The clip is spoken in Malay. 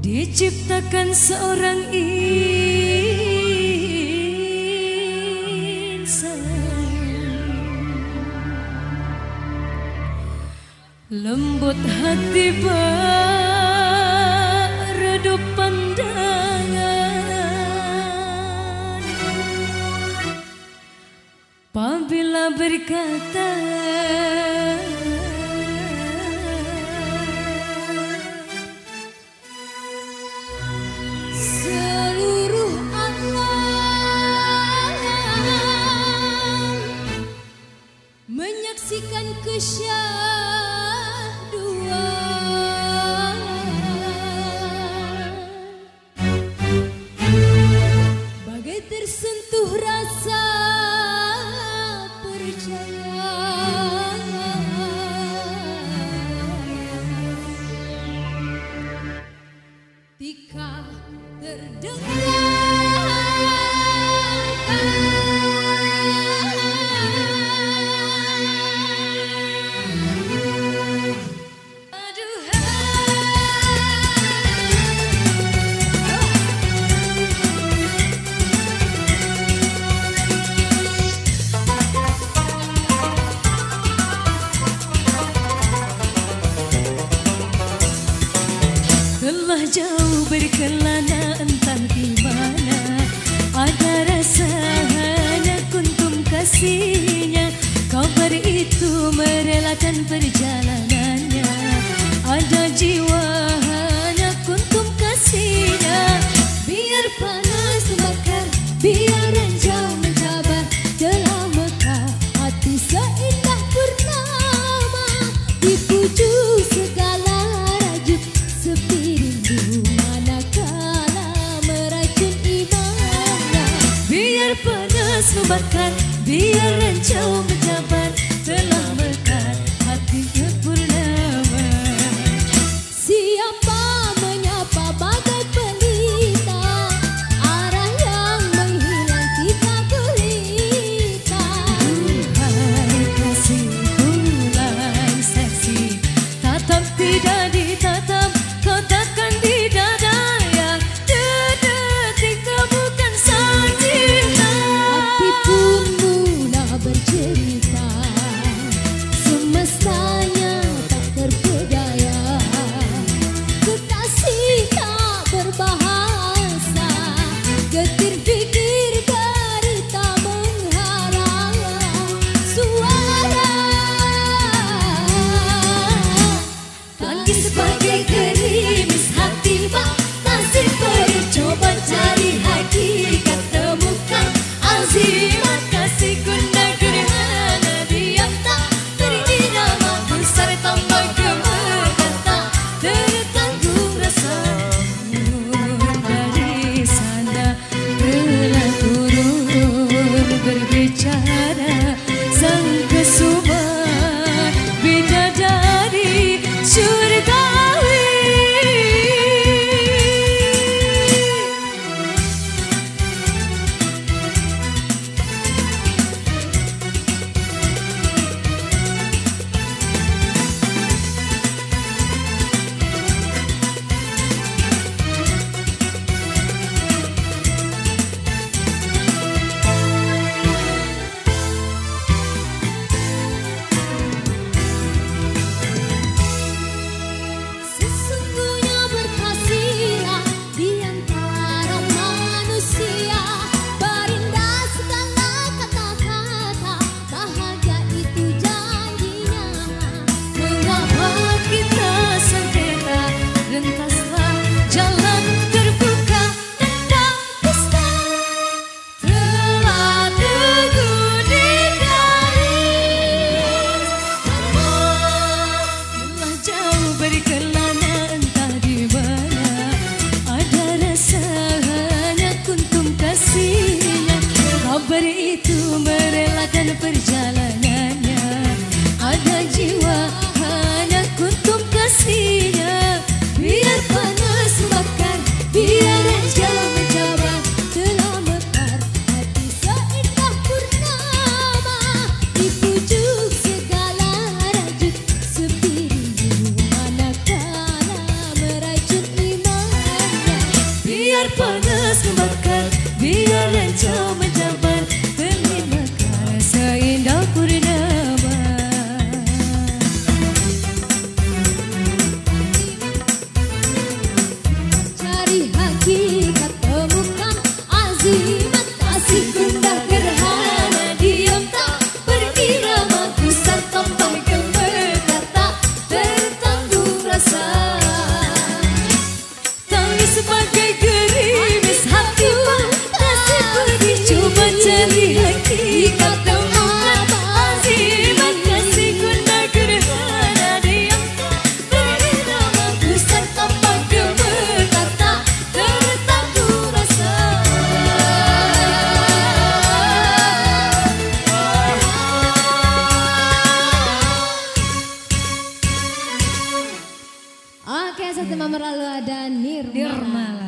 Diciptakan seorang insan, lembut hati beredup pandangan. Apabila berkata seluruh alam menyaksikan kesyahduan, bagai tersentuh rasa percaya. Tika terdengar telah jauh berkelana entah di mana, ada rasa hanya kuntum kasihnya. Kabar itu merelakan perjalanannya, ada jiwa hanya kuntum kasihnya. Biar panas terbakar, biar ranjau mencabar, telah mekar hati seindah purnama. Dipuju segala rajuk sepi manakala meracun imannya. Biar panas membakar, biar rancau mencabar, telah mekar hatinya purnama. Siapa menyapa bagai pelita, arah yang menghilang kita gulita. Duhai kasih bulan seksi, tatap tidak ditatap, kau takkan di dada yang detik bukan cinta. Hati pun mula satu nomor lalu ada Nirmala.